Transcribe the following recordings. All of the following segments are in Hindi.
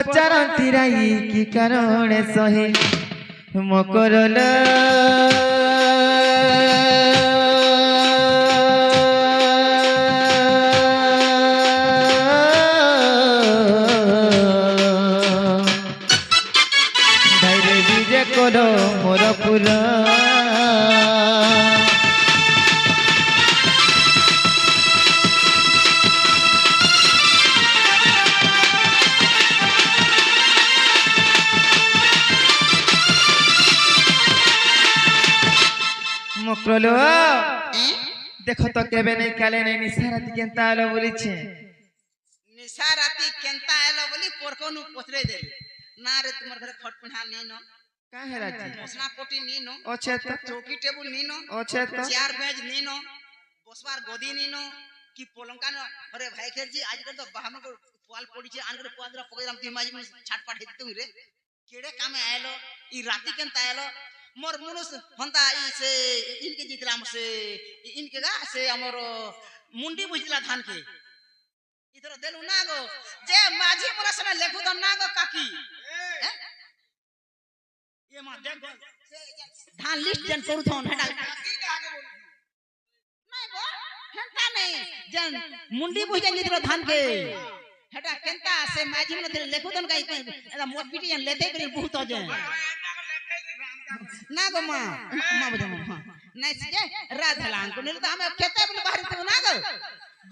ପଚାରନ୍ତି ରାଇ କି କାରଣ ସହି ମକରଲ ଭାଇରେ ବିଜେ କର ମୋର ପୁର मकरलो देखो तो केबे नहीं काले नहीं निशा राती केंता आलो बोली छे निशा राती केंता आलो बोली पोरकोनु पचरे दे ना रे तुमर घरे खट पिढ़ा नी नो का है राती मसना कोटी नी नो ओछे तो चौकी टेबुल नी नो ओछे तो चेयर बेंच नी नो बसवार गदी नी नो की पोलंका नो अरे भाई खेर जी आजकल तो बाहर में पोल पड़ी छे आनकर पोदरा पकैराम ती माजी में छाटपाट हेतु रे केड़े कामे आयलो ई राती केंता आयलो मोर मुनुस हंता ई से इनके जितला से इनके गा से हमर मुंडी बुझला धान के इधर देलु ना गो जे माझी मोरा सने लेखु दन ना गो काकी ये मा देख धान लिस्ट जन करू थन हटा काकी के आगे बोल नहीं गो हंता नहीं जन मुंडी बुझन जितला धान के हटा केंता से माझी मोरा लेखु दन का एदा मोट पीटी जन लेते करी बहुत अजे ना गो मां बजा हां नहीं से राधलान को नहीं तो हमें खेते बोले बाहर तो ना गो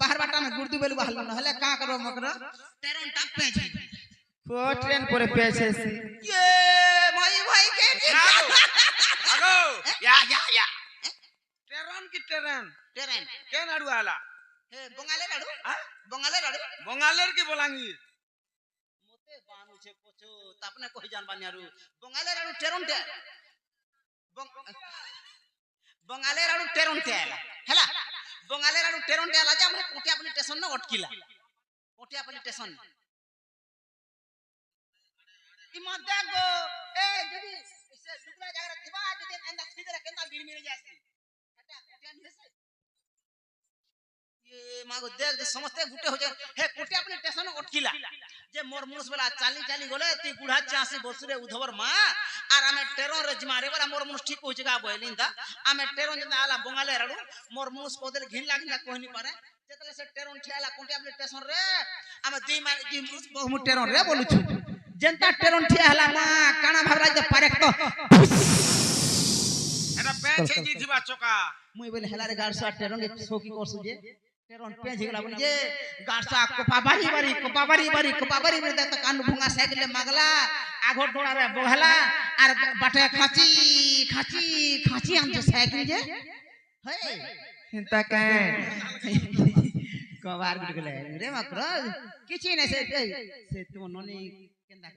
बाहर बाटा में गुर्दू बेलु बहल न हले का करो मकर ट्रेन टाक पे छी को ट्रेन पर पेछे से ये भाई भाई के आगो या ट्रेन की ट्रेन के नाडू आला हे बंगाले लाडू बंगालेर की बोलांगी मोते बानु छे पोछो तापने कोई जान बानियारू बंगाले लाडू ट्रेन टे बंगाले राडू टेरन तेला हैला बंगाले राडू टेरन तेला जे हमरे कोटियापल्ली स्टेशन न अटकिला कोटियापल्ली स्टेशन ई मध्य गो ए जदी से दुगला जगह थिबा जदी अंदा सीधे केंदा बीड़ मिल जासी हटा कोटिया नहीं से ये मागो देख समझते गुटे हो जाए हे कोटियापल्ली स्टेशन अटकिला जे मोर मुनुस वाला चाली गले ती बुढ़ा 86 वर्ष रे उधवर मां आर हमें टेरो रे जमारे वाला मोर मुनुस ठीक हो जगा बोलिन दा हमें टेरो जंदा आला बंगाले राडू मोर मुनुस कोदल घिन लागिन कोइ नहीं पारे जेतले से टेरो ठियाला कोटियापल्ली स्टेशन रे हमें दी मार दी मुनुस बहु टेरो रे बोलु छु जनता टेरो ठियाला मां काना भागला जे पारे तो एटा पेछ जी थिबा चोका मुई बोले हेला रे गारसा टेरो के सोकी करसु जे टेरोन पेज गला बोल जे गारसा कोपा बारी में त कान भुंगा साइकिल मागला आगो डोड़ा रे बोहला आर बाटे खाची हम जे साइकिल जे हे हिंता का कबार गुड गले रे मकर किछि नै से तुम ननी केंदा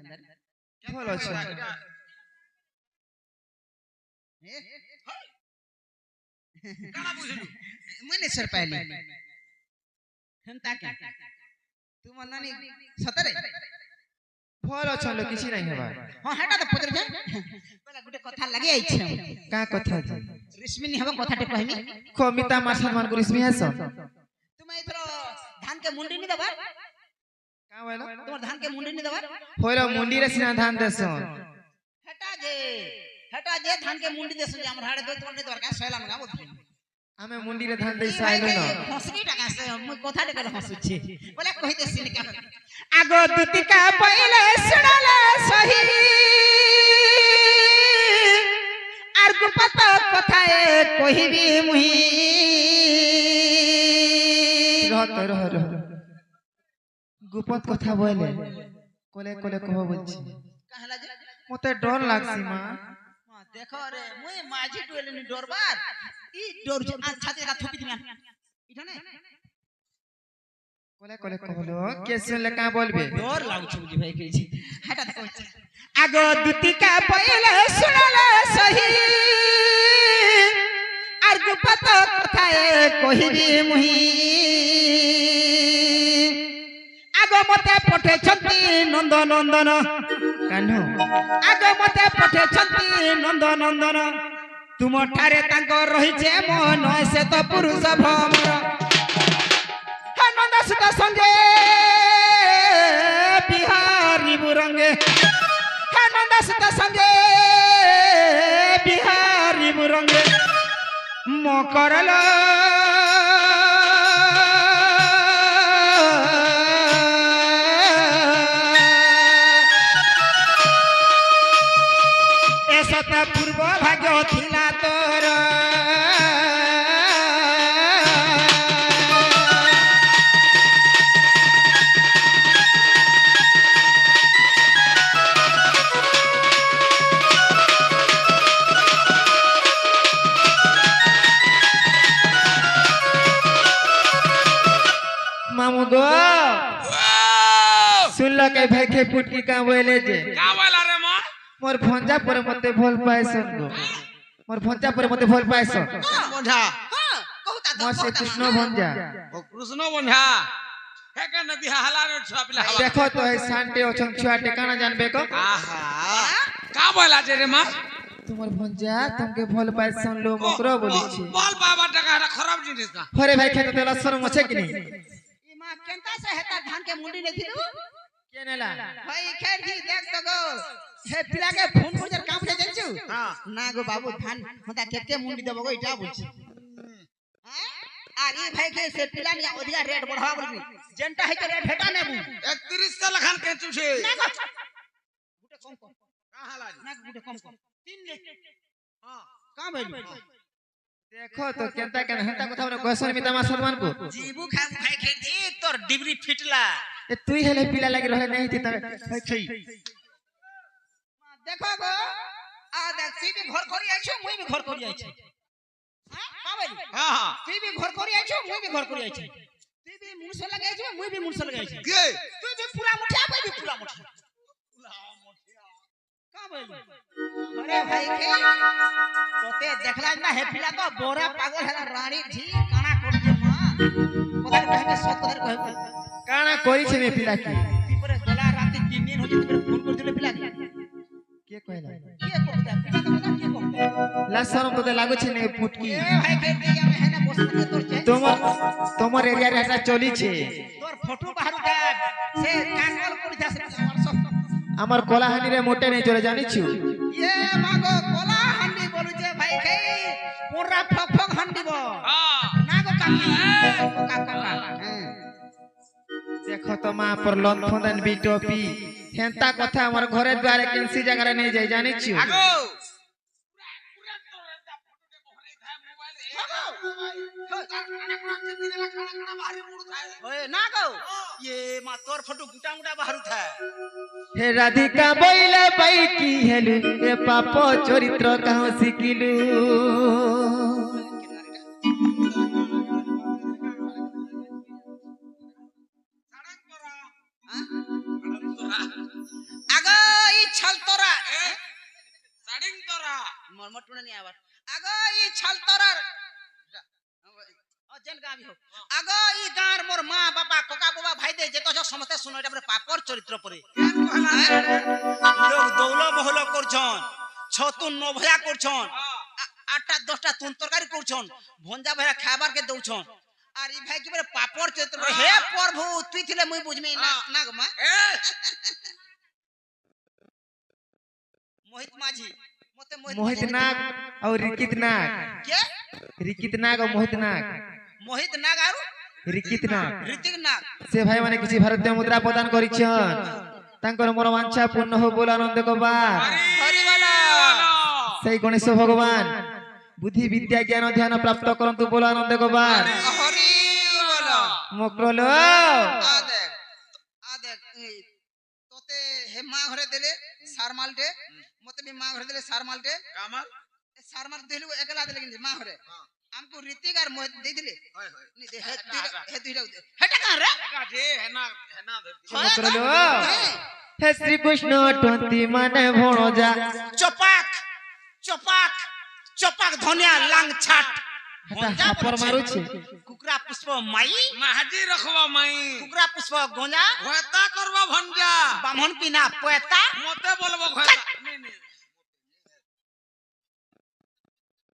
भलो छ काला बुझलु मने सर पहले हंता के तुम ननी सतरे भलो छलो किछि नहीं हेबा हां हेटा तो पत्र जा पहला गुटे कथा लागि आइ छ का कथा जी रिश्मिनी हबा कथाटे कहमी कमिता माछन मान को रिश्मी हस तुम इधर धान के मुंडी नि दबा का होलो तुम धान के मुंडी नि दबा होलो मुंडी रे सिना धान देसो हेटा जे धान के मुंडी देसो जे हमर हाड़े दो तुम नि दरका सैला मगा बोल हमें मुंडी रे धान देई साइलो न हंसकी टाका से म कथाटे कर हंसु छी बोले कहि दे सिन का आगो दीतिका पहिले सुनाले सही आर गुपत कथाए कहिबी मुही रह गुपत कथा बोले कोले कहो बोलछि कहला जे मते डर लागसी मां देखो रे मुई माझी टोलेनी डरबार ई डर छाते का थोपी दिना इठा ने कोले कहलो के सुनले का बोलबे डर लागु छु जी भाई कहै छी हटा त कहै आगो दीतिका पहिले सुनले सही आर गुपत कथाए कहिबी मुही आगो मते पठे छंती नंदन कान्हो आगो मते पठे छंती नंदन तुम ठारे तांको रहिছে मन से तो पुरुष भमर नंद सुत संजय बिहारी बुरंग মুরঙ্গে হে নন্দা সীতা সঙ্গে বিহারি মুরঙ্গে মকরল এসতা পূর্ব ভাগ্য থিলা তোর मामू गो सुन लो के भाई के पुटकी का बोले जे का बोला रे मां मोर भंजा पर मते भोल पाएसन गो मोर भंजा पर मते भोल पाएसन बोझा हां कहता मोर से कृष्ण भंजा ओ कृष्ण बोझा हे के नदी हला रे छुआ पिला हवा देखो तो है शांति ओछन छुआ टिकाना जानबे को आहा का बोला जे रे मां तुम्हार भंजा तुमके भोल पाएसन लो मकरो बोली छी बोल बाबा टका खराब जिनिस का अरे भाई खेत तेला शरम আছে कि नहीं ई मां केंता से हेता धान के मुंडी ने थिलु केनेला भाई खैर जी देख तो गो हे पिला के फोन पर जर काम ले जंचु हां ना गो बाबू धान होता केते मुंडी देबो गो इटा बोलछि हां আর ई भाई के से पिला ने ओदिया रेट बढ़ावा बोलबी जेंटा है के रेट हेटा नेबू 31 का लखन केचु छे ना गो गुटे कम कम का हला जी ना गुटे कम कम 3 ले हां का भइल देखो तो केंता केन हंता কথা বলে কয়सन মিতা মা সলমান को जीबू खा भाई के जी तोर डिबरी फिटला ए तुई हेले पिला लागि रहले नहीं थी तबे भाई खई देखो गो आ देख सी भी घर करी आइछो मुई भी घर करी आइछे हां का भइल हां हां তুই भी घर करी आइछो मुई भी घर करी आइछे তুই भी मुंडस लगे आइछो मुई भी मुंडस लगे आइछे के তুই भी पूरा मुठिया पे भी पूरा मुठिया का भइल अरे भाई के तोते देखला ना हे पिला तो बोरा पागल है रानी जी काना कर दे मां पता कहबे सत कर कहबे काना कोई छे में पिला की तीपरे गला राती 3 दिन हो जे तीपरे फोन कर दिले पिला के कहला के करता पिला तो बता के करता ला शरम तो लागो छे ने पुटकी ए भाई के दिया में है ना बस के तोर छे তোমার এরিয়া রে এটা চলিছে तोर फोटो बाहर दे से कांगल कर जा से सब আমার কলাহানি রে মোটে নেই চলে জানিছু ये मागो कोला हंडी बोलु जे भाई के पूरा फक फक हंडी बो हां नागो काकी काका देखो तो मां पर लंथन बिटोपी हेंता কথা আমার ঘরে দ্বারে কেনসি জায়গারে নেই যাই জানিছু আগো ओए नागो ये मा तोर फोटो गुटा गुटा बाहर था हे राधिका বইলে পাই কি হেলু এ পাপ চরিত্র কাহু শিখিলু आगो ई छल तोरा साडिंग तोरा मरमट टुना नहीं आवर आगो ई छल तोरा अजन गावी हो आगो ई गार मोर मां बापा कोका बाबा भाई दे जेतो जो समस्त सुनो एटा पापर चरित्र परे लोग दौलो महलो करछन छतु नभया करछन आटा 10टा तुन तरकारी करछन भंजा भया खाबार के दउछन আর এই ভাই কি বলে পাপড় চরিত্র হে প্রভু তুই থিলে মুই বুঝমি না না গো মা ए मोहित माझी मते मोहित नाग और रिकित नाग के रिकित नाग और मोहित नाग मोहित नाग आरु रिकित नाग ऋतिक नाग से भाई माने किसी भारतीय मुद्रा प्रदान करिछन तांकर मोर वांछा पूर्ण हो बोल आनंद को बार हरि वाला सही गणेश भगवान बुद्धि विद्या ज्ञान ध्यान प्राप्त करंतु बोल आनंद को बार हरि वाला मोकरलो आ देख तोते हे मां घरे देले सारमालटे मते भी मां घरे देले सारमालटे कामल सारमाल देलु एकला देले कि मां घरे हमको ऋतिक और मोहित दे दिले होय होय नहीं दे हे दुइरा हेटा कहां रे एका जे हेना हेना धरती मोकरलो हे श्री कृष्ण टंती माने भणजा चपाक चपाक चपाक धनिया लांग छाट हता पर मारू छे कुकरा पुष्प माई महाजी रखवा माई कुकरा पुष्प गोंजा घोता करबा भंजा बामन पिना पोएता मते बोलबो घोता नहीं नहीं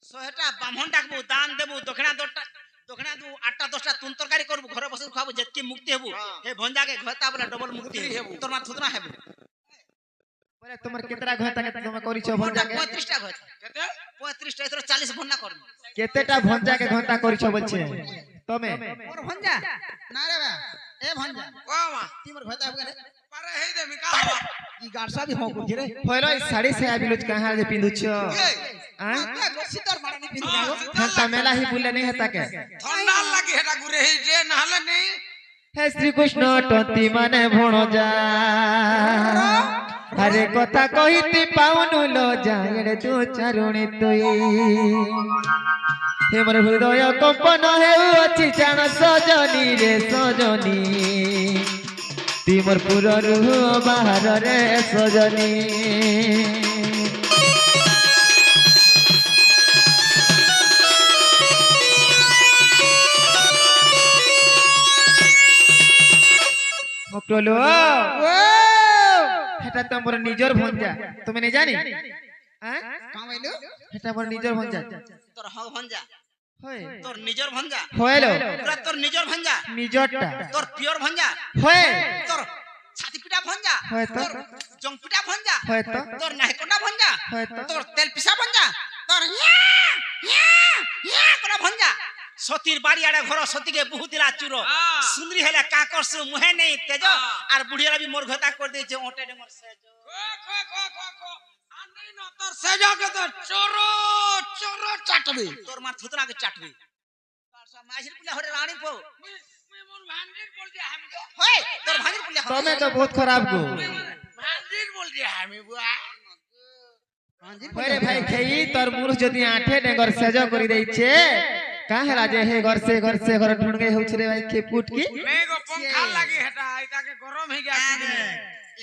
सोहेटा बामन डाकबो दान देबो दक्षिणा दू 8टा 10टा तुन तरकारी करबो घरे बसे खाबो जेतकी मुक्ति हेबो हे भंजा के घोता बोला डबल मुक्ति हेबो तोर मा थुतना हेबो बोले तुम्हार केतरा घंटा के तुम करिछो भंजा के 35 टा घंटा केते 35 टा एथरो 40 भन्ना करबी केतेटा भंजा के घंटा करिछो बोलछे तमे मोर भंजा ना रे बा ए भंजा ओ मा तिमर घंटा हो गेले पारे हे दे मिका हवा ई गाडसा भी हो गुठी रे होइलो ई साड़ी से आबिलुच कहां जे पिंदुछो आ सितर मारा नहीं पिंदी गागो घंटा मेला ही बुले नहीं हेता के ठंडा लागी हेटा गुरे हे जे नहले नहीं हे श्री कृष्ण टंती माने भणो जा हरे कथा कहिति पाउनु लो जाएरे तू चारुणी तुई हे मोर हृदय कंपन हेउ अछि जान सजनी रे सजनी ती मोर पुर रूह बाहर रे सजनी मकलो हेटा तमर निजर भंजा तुमे नहीं जानी हैं का बोलू हेटा मोर निजर भंजा तोर हो भंजा होय तोर निजर भंजा होयलो पूरा तोर निजर भंजा निजरटा तोर प्योर भंजा होय तोर छाती पिटा भंजा होय तो तोर जंग पिटा भंजा होय तो तोर नाहीकोटा भंजा होय तो तोर तेल पिसा भंजा तोर कोना भंजा सतीर बाड़ी आड़े घर सती के बहुत दिला चुरो सुंदरी हेला का करसु मुहे नहीं तेजो आर बुढ़िया भी मोर घता कर दे जे ओटे डे मोर सेजो खो आनी न तोर सेजा के तो चोरो चोरो चाटबे तोर मार थुतरा के चाटबे सा माजिर पुला होरे रानी पो मैं मोर भांजीर बोल दिया हम को होय तोर भाजिर पुला तमे तो बहुत खराब गो भांजीर बोल दिया हम बुआ होय रे भाई खेई तोर मुरुस जदी आठे डेगर सेजो करी देई छे का हेला जे हे घर से घर ढूंढ गए होछ रे भाई के पुट की मैं को पंखा लागी हेटा इता के गरम ही गया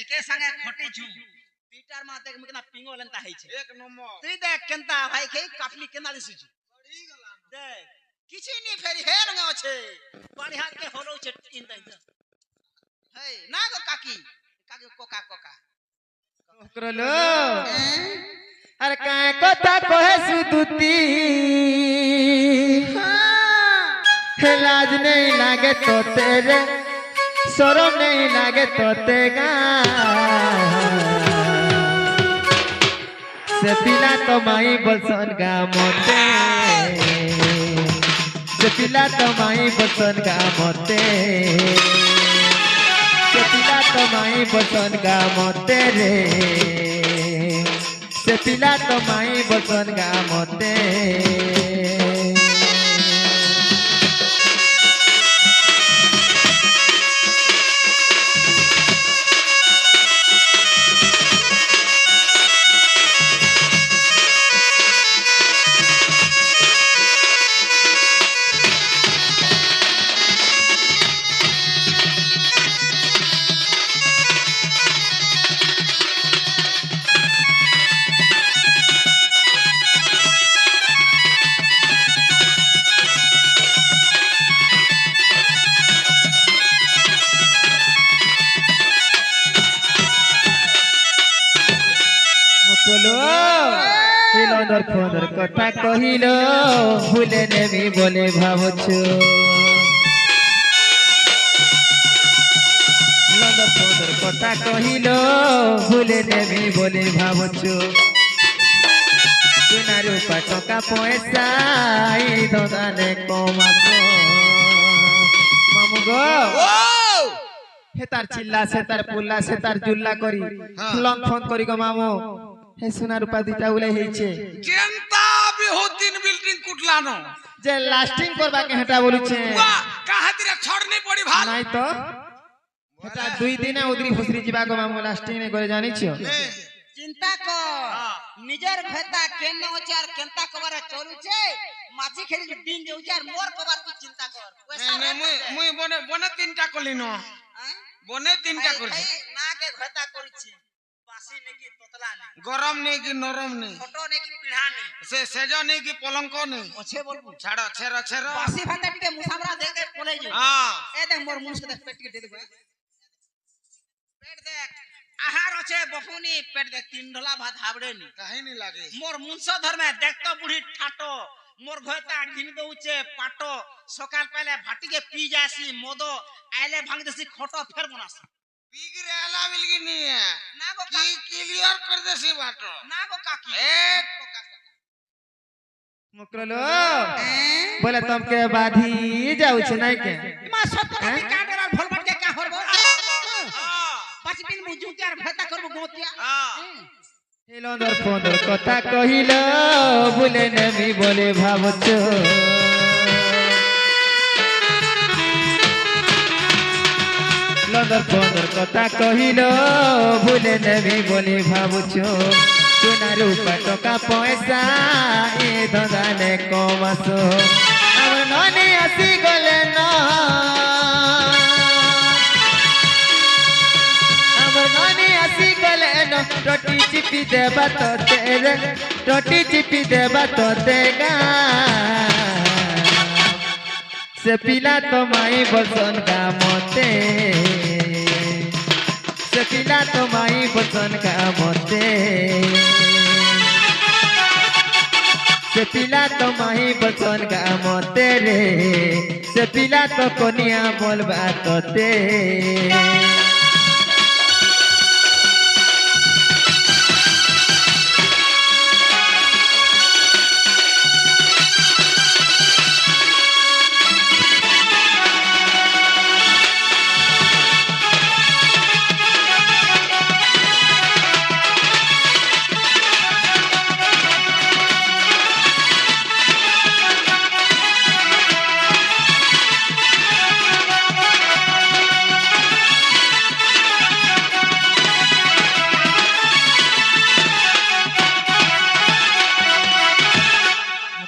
एके संगे खटी छु पीटर मा देख में केना पिंगो लेंता है छे एक नंबर तुई देख केनता भाई के कापली केना दिसु छु पड़ी गला देख किछि नी फेरी हे रंग अछि पानी हाथ के होलो छे इन दई हे ना गो काकी काकी कोका करलो अरे का कथा कहे सुदुती लाज नहीं लागे तो तेरे शरम नहीं लागे तो तेगा से पिला तो माई बसन गा मोते से पिला तो माई बसन गा मोते से पिला तो माई बसन गा मोते रे से पिला तो माई बसन गा मोते लंदर फोंदर कथा कहिलो भूले नेमी बोले भावछु लंदर फोंदर कथा कहिलो भूले नेमी बोले भावछु सुना रूपा टका पैसा ई धंदाने कमातो मामू गो हेतार चिल्ला सेतार पुल्ला सेतार जुल्ला करी लंग फोन करी गो मामू हे सुना रूपा दिटा उले हेचे केनता भी हो तीन बिल्डिंग कुटलानो जे लास्टिंग करबा के हटा बोलु छे वाह काहातिरे छोड़नी पड़ी भाल नहीं तो हटा 2 दिन उदरी फुसरी जीवा को मामू लास्टिंग ने करे जानि छियो चिंता कर निजर भेता केन ओचार केनता कबारे चलु छे माछी खेली के दिन जे ओचार मोर कबार तू चिंता कर पैसा मुई बने तीनटा कलिनो बने तीनटा करछि ना के भेता करू छी बासी ने की तोतला ने गरम नहीं कि नरम नहीं छोटो ने की पीढ़ा ने से सेजो नहीं कि पलंको नहीं ओछे बोलबू छाड़ो छेरो छेरो बासी भाता टिके मुसामरा दे के पले जो हां ए देख मोर मुंह से देख पेट के दे दे पेट देख आहार ओछे बफुनी पेट देख तीन ढोला भात हाबड़े नी काहे नहीं लागे मोर मुंसो धर में देख तो बुढ़ी ठाटो मोर घोता घिन दउचे पाटो सकाल पहले भाटी के पी जासी मोदो आइले भांग देसी खटो फेर बनासी पीगिरे आला मिलगी नहीं है ना गो की किली क्लियर कर देसी बात ना गो काकी एक मुकरलो बोले तुमके बाधी जाऊ छ नहीं के मा सत्तर का डरा भल भल के का हरबो 5 दिन मुजू त्यार फेता करबो गोतिया हेलोंदर फोंदर कथा कहिलो बोले नमी बोले भावछो लंदर फोंदर कथा कहिलो बोले नमी बोले भावछो सोना रूपा टका पैसा ए धंदाने कमासो अब ननी आसी गले न अब ननी आसी गले न टटी चिपी देबा तो तेरे टटी चिपी देबा तो देगा से पिला तो माई बसन का मोते से पिला तो माई बसन का मोते से पिला तो माही बसन का मोते रे से पिला तो कोनिया बोलबा तोते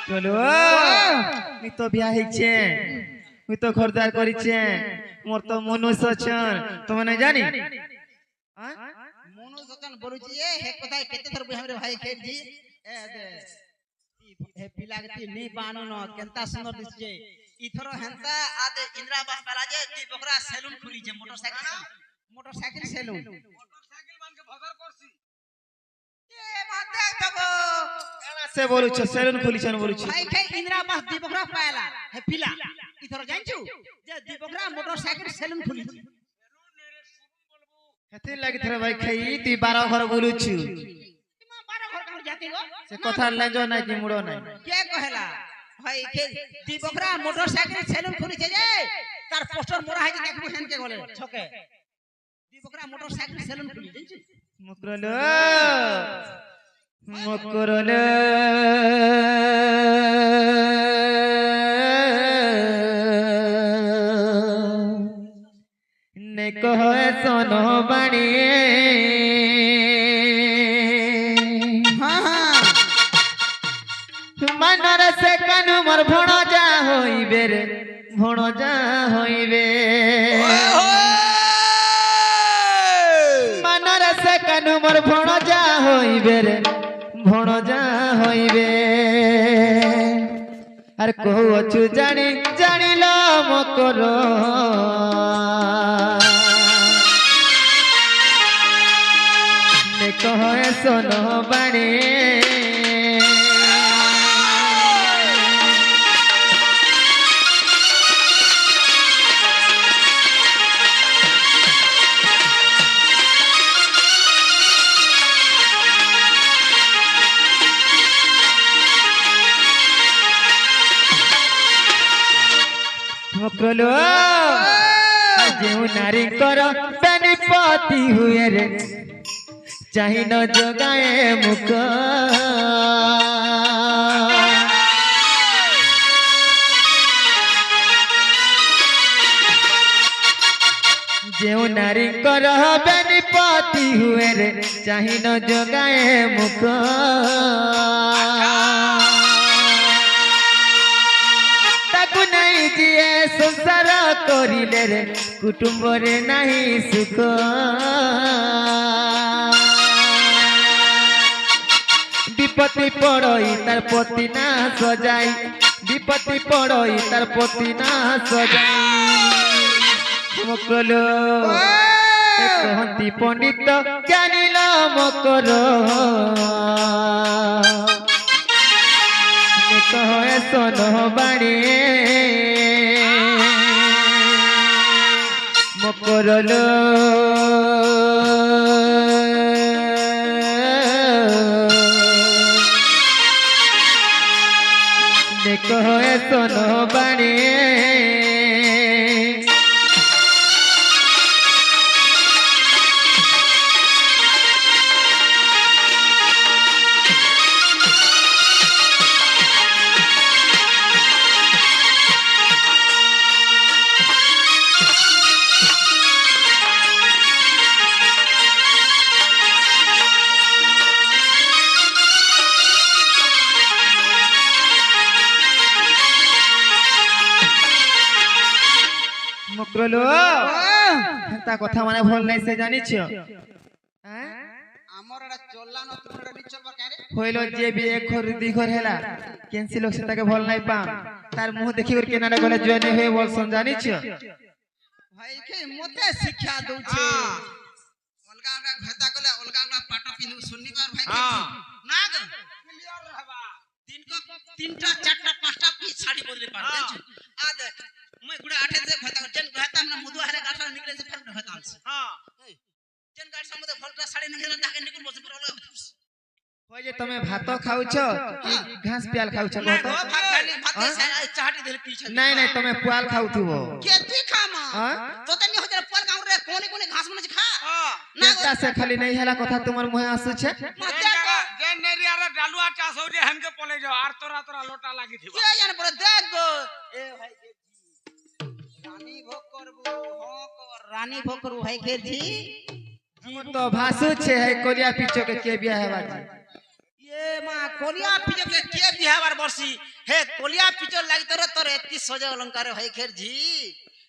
চলো আমি তো বিয়া হইছে আমি তো ঘরদার করিছে মোর তো মনুষ্য ছন তুমি না জানি মনো সচন বলুছি এ হে কথাই কেতে থর বুঝামরে ভাই খেজি এ দে হে পিলাগতি নি বানো ন কেনতা সুন্দর দিছে ইথর হেনতা আদে ইন্দ্রাবাস পালাজে তি বকরা সেলুন খুলিছে মোটরসাইকেল সেলুন মোটরসাইকেল মানকে ভগার করছি এ মাতে তগো সে বলুছ সেলুন খুলিছন বলুছ ভাই খে ইন্দ্রাবাস তি বকরা পায়লা হে পিলা ইথর জানছু যে তি বকরা মোটরসাইকেল সেলুন খুলিছে হেতে লাগি থরে ভাই খাই তুই 12 ঘর বলুছু মা 12 ঘর কাম জাতি গো সে কথা নাই জো নাই কি মুড়ো নাই কে কহেলা ভাই খে তি বকরা মোটরসাইকেল সেলুন খুলিছে যে তার পোস্টার মোরা হাইতে দেখবো হেনকে গলে ছকে তি বকরা মোটরসাইকেল সেলুন খুলি জানছু মুকরলো মুকরলো নে কহে সোনো বাণী হ্যাঁ হ্যাঁ মানর সে কানু মোর ভণজা হইবে রে ভণজা হইবে মানর সে কানু মোর ভণজা হইবে রে ভণজা হইবে আর কহুছু জানি জানিল মকর নে কহে সোনো বাণী মুকরলো যেউ নারী কর বেনিপতি হুয়ে রে চাহি ন জগায়ে মুখ যেউ নারী কর বেনিপতি হুয়ে রে চাহি ন জগায়ে মুখ তাকু নাই যিয়ে সংসার করিলে রে কুটুম্বরে নাহি সুখ বিপত্তি পড়ই তার পতি না সজাই বিপত্তি পড়ই তার পতি না সজাই মুকরলো কহন্তি পণ্ডিত জানিল মকর কহে সোনো বাণী মকরলো হে সোনো বাণী মকরলো তা কথা মানে ভুল নাই সে জানিছ হ্যাঁ আমার এটা চললা না তোমার এটা নিচল বা কারে হইলো যে বি এক ঘর দুই ঘর হেলা কেনসি লোক সেটাকে ভুল নাই পা তার মুহ দেখি করে কেনারে গলে জয়েন হয়ে বলছন জানিছ ভাই কে মতে শিক্ষা দউছে অলগা অলগা ঘেতা গলে অলগা অলগা পাট পিনু শুননি পার ভাই না গো ক্লিয়ার रहबा दिन को तीनटा चारटा पांचटा पीस साड़ी बदले पार देछ आ देख मैं गुडा आठे से घता जन घता में मधु हरे गाठा निकले से फिर घता हां जन गाठ समुद्र फलटा साड़ी निकले ताके निकल बस पर अलग होय जे তুমি ভাত খাউছ কি ঘাস পিয়াল খাউছ না গো ভাত খালি ভাত চাহাটি দেলে पीछे নাই নাই তুমি পুয়াল খাউথিবো के तू खामा तो तनी हो जरा पल गांव रे कोने कोने घास मन खा না তা সে খালি নাই হেলা কথা তোমার মুহে আসুছে যে নেরিয়ারে ডালুয়া চাষ হইরে হেনকে পলে যাও আর তোরা তোরা লোটা লাগি থিবা के जाने पर देख गो ए भाई रानी भोग करबो हां कर रानी भोग करू भाई खेर जी তো ভাসুছে হে কোরিয়া পিছো के बिया हेबा ये मां कोलिया पिजो के बिहावर बरसी हे कोलिया पिजो लागि तोरे एत्ती सजे अलंकार भाई खेर जी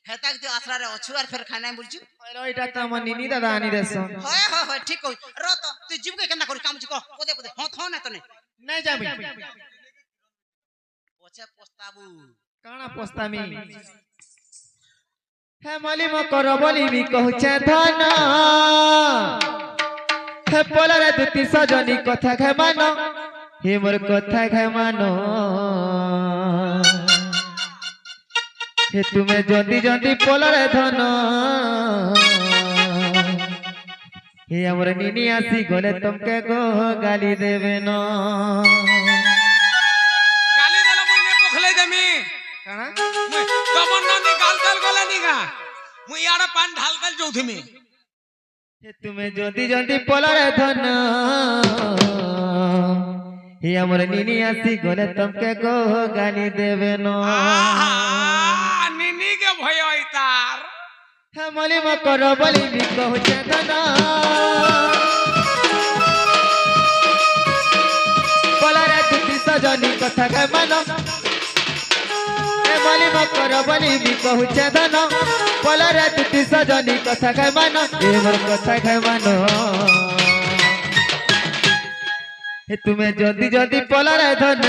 हेता के आसरा रे अछुआर फेर खाना बुलछु ओइलो इटा त म निनी दादा आनी देसन होय होय होय ठीक होय रो तो तू जीव के केना करू काम छु को पदे पदे हां थो ना तने নাই যাবি पछे पछताबू काना पस्तामी हे मली म कर बोली मी कहूचे धन हे पोलरे दुती सजनी कथा घे मान हे मोर कथा घे मान हे तुमे जदी जदी पोलरे धन हे हमर निनी आसी गले तुमके गो गाली देवे न গালি দেলে মই নে পখলে দেমি काना তমন ননি গাল দেল গলে নিগা মই ইয়ারে পান ঢালকাল যৌথিমি हे तुमे जदी जदी पोलरे धन हे हमर निनी आसी गले तुमके गो गाली देवे न निनी के भय हइतार हे मली म कर बोली मी कहूचे धन पोलरे दुती सजनी कथा घे मान हे मली म कर बोली मी कहूचे धन पोलरे दुती सजनी कथा घे मान हे मोर कथा घे मान हे तुमे जदी जदी पोलरे धन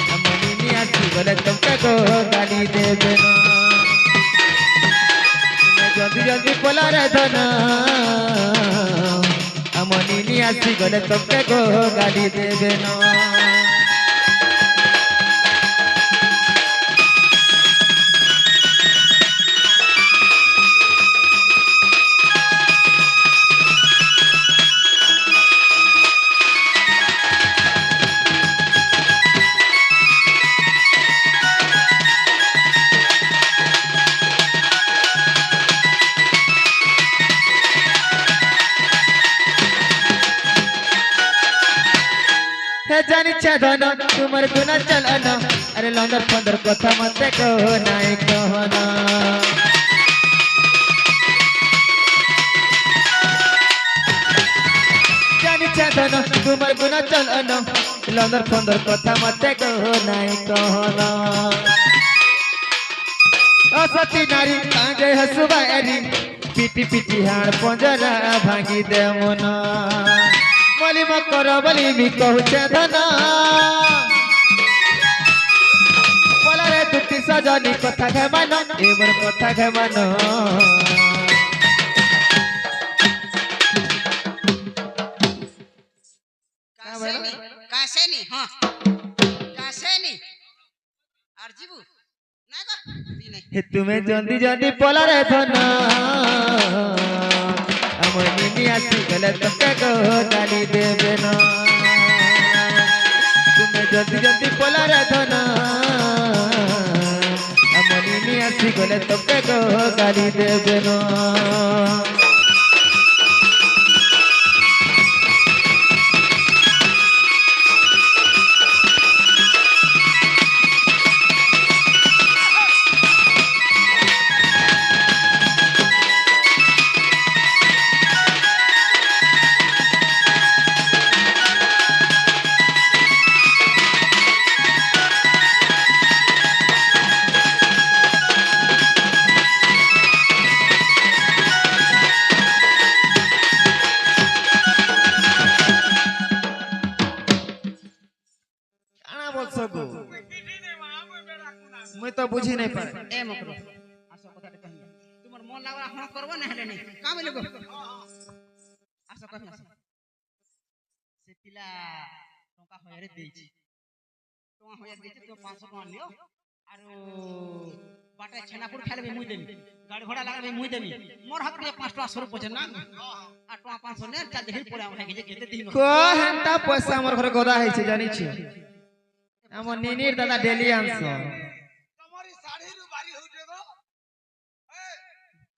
हमनी निया सी गले तुमके गो गाली देबे न जदी जदी पोलरे धन हमनी निया सी गले तुमके गो गाली देबे न हे जानी धन तुमर गुना चलन अरे लंदर पंदर कथा मत कहो नाई कहना जानी धन तुमर गुना चलन लंदर पंदर कथा मत कहो नाई कहना असती नारी कांगे हसुबा एरी पिटी पिटी हाड़ पंजरा भांगी दे मोना मली म कर बोली मी कहूचे धन पोलरे दुती सजनी कथा घे मान ए मोर कथा घे मान कासे नी हां कासे नी आर जीबू ना गो ती नहीं हे तुमे जल्दी जल्दी पोलरे धन हमर निनी आसी गले तुमके गो गाली देबे न ତୁମେ ଜଲ୍ଦି ଜଲ୍ଦି ପଲାରେ ଧନ ଆମ ନିନି ଆସିଗଲେ ତୋତେ ଗାଲି ଦେବେ ନା मुई तो बुझी नहीं पारे ए मकरो आसो कथा कहनी तुमर मन लागला हम करबो ना हेले नहीं का बोले गो आसो कहनी आसो से पिला टंका होयरे देछि टंका होयर देछि तो 500 टका लियो आरो बाटे छेनापुर खाइले मुई देमी गाड़ी घोड़ा लागले मुई देमी मोर हाथ में 5 टका स्वरूप बचे ना आ टका 500 ने चा देखि पड़े हम के केते दिन को हेंता पैसा हमर घर गदा है छै जानि छी हम निनीर दादा डेली आंसो तमरी साड़ी रु बारी हो जे गो ए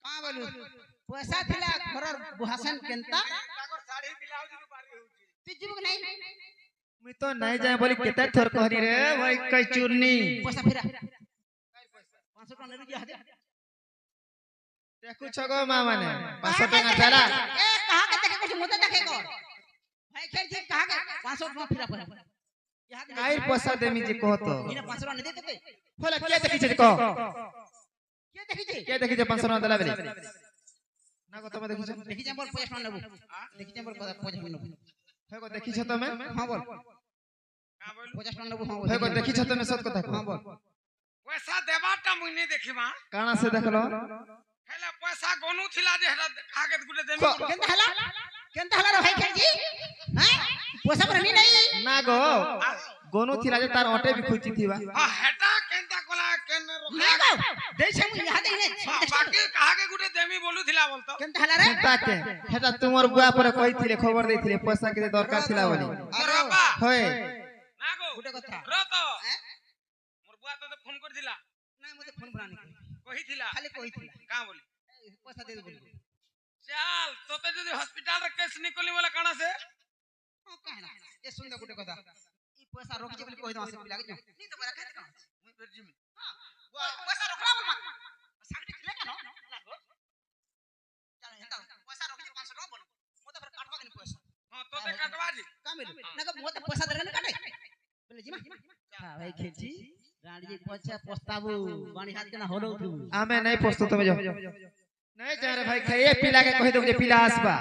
का बोलू पैसा थिला घरर बुहासन केनता ताकर साड़ी ब्लाउज रु बारी हो जे तू जीव नहीं मुई तो नहीं जाय बोली केते थोर कहरी रे भाई कई चूरनी पैसा फिरा 500 टका ने दिया दे देखु छगो मां माने 500 टका देला ए कहां के देखे कुछ मुते देखे को भाई खेल जी कहां के 500 टका फिरा पर काई पैसा देमी जे कहतो इने 500 टका ने दे देते होला के देखि छै कह के देखि के 500 टका देला बेले ना को तमे देखि छ देखि जा बोल 500 टका नेबो देखि जा बोल 500 टका नेबो हे को देखि छ तमे हां बोल का बोल 50 टका नेबो हां बोल हे को देखि छ तमे सत कथा हां बोल पैसा देबाटा मुई नहीं देखिबा काना से देखलो हेला पैसा गोनू थिला जे हेला कागज गुटे देमी केनता हला रे भाई खेल जी हैं पैसा पर नहीं ना गो गोनू थिला जे तार ऑटे भी खुची थीबा आ हेटा केनता कोला केन नहीं रोका गो दे छे मुई यहां दे ने बाकी कागे गुटे देमी बोलू थिला बोलतो केनता हला रे ताके हेटा तुमर बुआ पर कहिथिले खबर देथिले पैसा के दरकार थिला बोली अरे बाबा होय ना गो गुटे कथा रो तो मोर बुआ तो फोन कर दिला नहीं मुझे फोन बनानी कहि थिला खाली कोई थी का बोली पैसा दे दे बोली चल तोते जदी हॉस्पिटल रे केस निकली वाला काना से हां कहना ये सुन दे गुटे कथा ई पैसा रोक जे बोली कहि दो से पिला के नहीं तो बड़ा कहते कहां मुई फिर जिमी हां पैसा रोकला बोल मत सागटी खिले का न लागो चल हेता पैसा रोक जे 500 टका बोल मो तो फिर काटवा देनी पैसा हां तोते काटवा जी का मिल ना को मो तो पैसा दे ना काटे बोले जिमा हां भाई खेची रानी जी पैसा पछताबू बाणी हाथ के ना होलो तू आमे नहीं पोस्तो तमे जाओ नहीं जा रे भाई खाइए पिला के कहि दो जे पिला आसबा